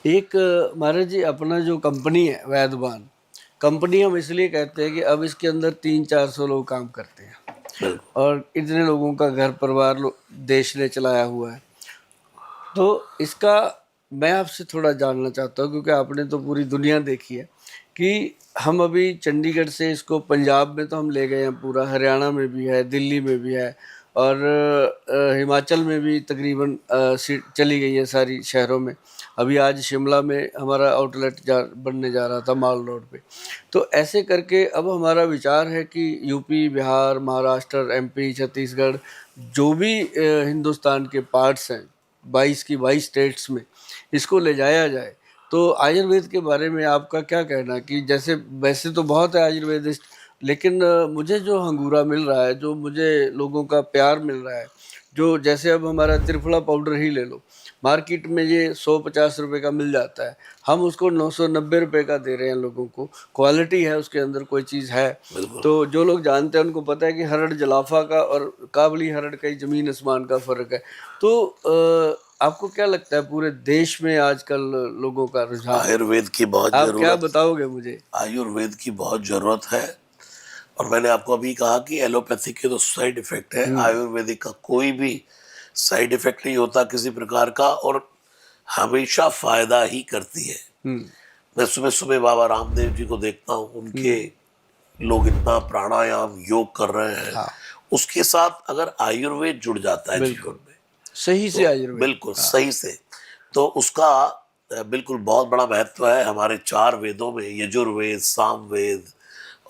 एक महाराज जी अपना जो कंपनी है वैदवान कंपनी, हम इसलिए कहते हैं कि अब इसके अंदर 300-400 लोग काम करते हैं बिल्कुल। और इतने लोगों का घर परिवार देश ने चलाया हुआ है। तो इसका मैं आपसे थोड़ा जानना चाहता हूँ, क्योंकि आपने तो पूरी दुनिया देखी है, कि हम अभी चंडीगढ़ से इसको पंजाब में तो हम ले गए हैं, पूरा हरियाणा में भी है, दिल्ली में भी है, और हिमाचल में भी तकरीबन चली गई है सारी शहरों में। अभी आज शिमला में हमारा आउटलेट बनने जा रहा था माल रोड पे। तो ऐसे करके अब हमारा विचार है कि यूपी, बिहार, महाराष्ट्र, एमपी, छत्तीसगढ़, जो भी हिंदुस्तान के पार्ट्स हैं 22 की 22 स्टेट्स में इसको ले जाया जाए। तो आयुर्वेद के बारे में आपका क्या कहना, कि जैसे वैसे तो बहुत है आयुर्वेदिस्ट, लेकिन मुझे जो हंगूरा मिल रहा है, जो मुझे लोगों का प्यार मिल रहा है, जो जैसे अब हमारा त्रिफला पाउडर ही ले लो, मार्केट में ये 150 रुपये का मिल जाता है, हम उसको 990 रुपये का दे रहे हैं लोगों को। क्वालिटी है उसके अंदर, कोई चीज़ है। तो जो लोग जानते हैं उनको पता है कि हरड़ जलाफा का और काबली हरड़ का ही ज़मीन आसमान का फ़र्क है। तो आपको क्या लगता है पूरे देश में आजकल लोगों का रुझान? आयुर्वेद की बहुत आप क्या जरूरत, बताओगे मुझे? आयुर्वेद की बहुत जरूरत है। और मैंने आपको अभी कहा कि एलोपैथी के तो साइड इफेक्ट है, आयुर्वेदिक का कोई भी साइड इफेक्ट नहीं होता किसी प्रकार का, और हमेशा फायदा ही करती है। मैं सुबह सुबह बाबा रामदेव जी को देखता हूँ, उनके लोग इतना प्राणायाम योग कर रहे हैं। हाँ, उसके साथ अगर आयुर्वेद जुड़ जाता है जीवन में, सही से तो आयुर्वेद। बिल्कुल सही से, तो उसका बिल्कुल बहुत बड़ा महत्व है। हमारे 4 वेदों में यजुर्वेद, सामवेद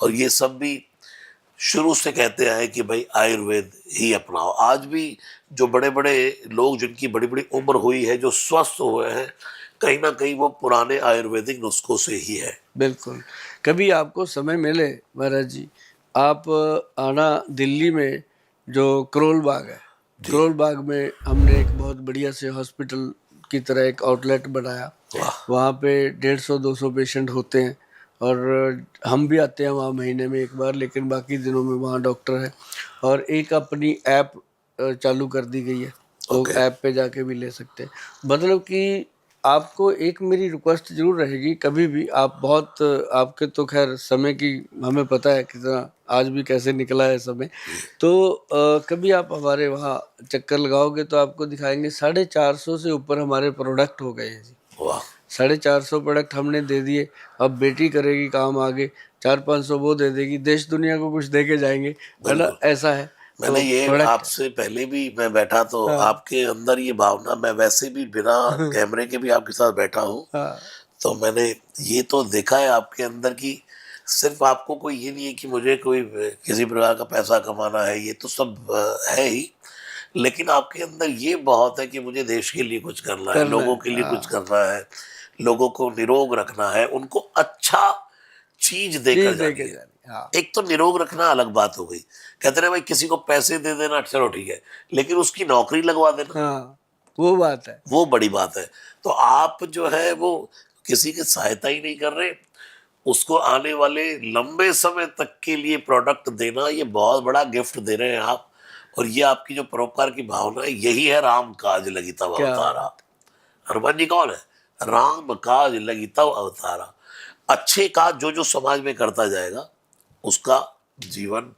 और ये सब भी शुरू से कहते हैं कि भाई आयुर्वेद ही अपनाओ। आज भी जो बड़े बड़े लोग जिनकी बड़ी बड़ी उम्र हुई है, जो स्वस्थ हुए हैं, कहीं ना कहीं वो पुराने आयुर्वेदिक नुस्खों से ही है। बिल्कुल। कभी आपको समय मिले महाराज जी, आप आना दिल्ली में, जो करोल बाग है, करोल बाग में हमने एक बहुत बढ़िया से हॉस्पिटल की तरह एक आउटलेट बनाया। वहाँ पे 150-200 पेशेंट होते हैं, और हम भी आते हैं वहाँ महीने में एक बार, लेकिन बाकी दिनों में वहाँ डॉक्टर है। और एक अपनी ऐप चालू कर दी गई है, लोग ऐप पे जाके भी ले सकते हैं। मतलब कि आपको एक मेरी रिक्वेस्ट जरूर रहेगी, कभी भी आप बहुत, आपके तो खैर समय की हमें पता है कितना आज भी कैसे निकला है समय, तो कभी आप हमारे वहाँ चक्कर लगाओगे तो आपको दिखाएंगे 450 से ऊपर हमारे प्रोडक्ट हो गए हैं जी। 450 प्रोडक्ट हमने दे दिए। अब बेटी करेगी काम आगे, 400-500 वो दे देगी, देश दुनिया को कुछ दे के जाएंगे, है ना? ऐसा है। मैंने तो ये प्रोडक्ट आपसे पहले भी मैं बैठा तो आपके अंदर ये भावना, मैं वैसे भी बिना कैमरे के भी आपके साथ बैठा हूँ, तो मैंने ये तो देखा है आपके अंदर की सिर्फ आपको कोई ये नहीं है कि मुझे कोई किसी प्रकार का पैसा कमाना है, ये तो सब है ही, लेकिन आपके अंदर ये बहुत है कि मुझे देश के लिए कुछ करना है, लोगों के लिए कुछ करना है, लोगों को निरोग रखना है, उनको अच्छा चीज देकर जानी है। एक तो निरोग रखना अलग बात हो गई, कहते हैं भाई किसी को पैसे दे देना चलो ठीक है, लेकिन उसकी नौकरी लगवा देना, वो बात है, वो बड़ी बात है। तो आप जो है वो किसी की सहायता ही नहीं कर रहे, उसको आने वाले लंबे समय तक के लिए प्रोडक्ट देना, ये बहुत बड़ा गिफ्ट दे रहे हैं आप। और ये आपकी जो परोपकार की भावना है, यही है राम काज लगी तब अवतारा। हनुमान जी कौन है? राम काज लगी तब अवतारा। अच्छे काज जो जो समाज में करता जाएगा उसका जीवन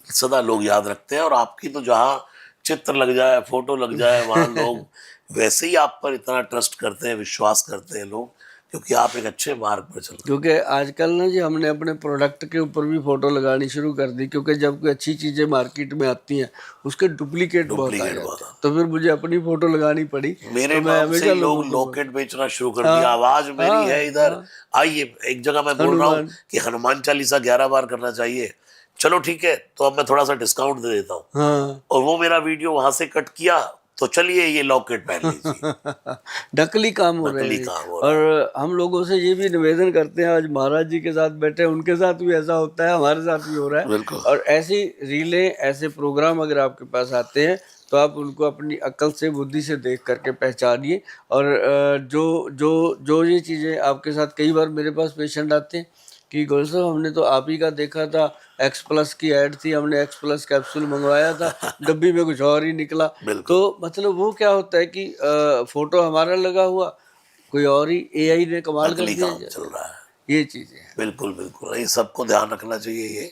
सदा लोग याद रखते हैं। और आपकी तो जहाँ चित्र लग जाए, फोटो लग जाए, वहां लोग वैसे ही आप पर इतना ट्रस्ट करते हैं, विश्वास करते हैं लोग, क्योंकि आप एक अच्छे मार्ग पर चल रहे हैं। क्योंकि आजकल ना जी हमने अपने प्रोडक्ट के ऊपर भी फोटो लगानी शुरू कर दी, क्योंकि जब कोई अच्छी चीजें मार्केट में आती हैं उसके डुप्लीकेट बहुत आ जाते हैं, तो फिर मुझे अपनी फोटो लगानी पड़ी। मेरे तो मैं नाम से हमेशा लोग लोगों को लॉकेट बेचना शुरू कर दिया, आवाज मेरी है इधर आइए। एक जगह मैं बोल रहा हूँ कि हनुमान चालीसा 11 बार करना चाहिए, चलो ठीक है तो अब मैं थोड़ा सा डिस्काउंट दे देता हूँ, और वो मेरा वीडियो वहां से कट किया, तो चलिए ये लॉकेट पहन लीजिए। नकली काम हो रहे हैं। और हम लोगों से ये भी निवेदन करते हैं, आज महाराज जी के साथ बैठे, उनके साथ भी ऐसा होता है, हमारे साथ भी हो रहा है। और ऐसी रीलें, ऐसे प्रोग्राम अगर आपके पास आते हैं तो आप उनको अपनी अक्ल से, बुद्धि से देख करके पहचानिए। और जो जो जो ये चीज़ें आपके साथ, कई बार मेरे पास पेशेंट आते हैं कि गोल साहब हमने तो आप ही का देखा था, एक्स प्लस की ऐड थी, हमने एक्स प्लस कैप्सूल मंगवाया था, डब्बी में कुछ और ही निकला। तो मतलब वो क्या होता है कि फोटो हमारा लगा हुआ, कोई और ही एआई ने कमाल कर नकली दिया काम चल रहा है। ये चीजें हैं। बिल्कुल बिल्कुल, ये सबको ध्यान रखना चाहिए ये।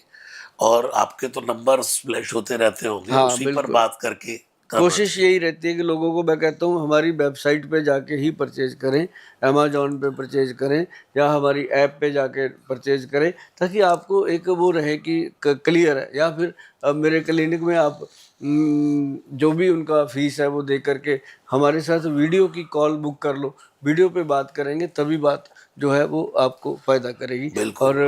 और आपके तो नंबर फ्लैश होते रहते होंगे, हाँ उसी पर बिल्कुल, बात करके करना कोशिश चाहिए। यही रहती है कि लोगों को मैं कहता हूँ हमारी वेबसाइट पे जाके ही परचेज करें, अमेजोन पे परचेज करें या हमारी ऐप पे जाके परचेज करें, ताकि आपको एक वो रहे कि क्लियर है। या फिर मेरे क्लिनिक में आप जो भी उनका फीस है वो दे करके हमारे साथ वीडियो की कॉल बुक कर लो, वीडियो पे बात करेंगे तभी बात जो है वो आपको फ़ायदा करेगी। बिल्कुल। और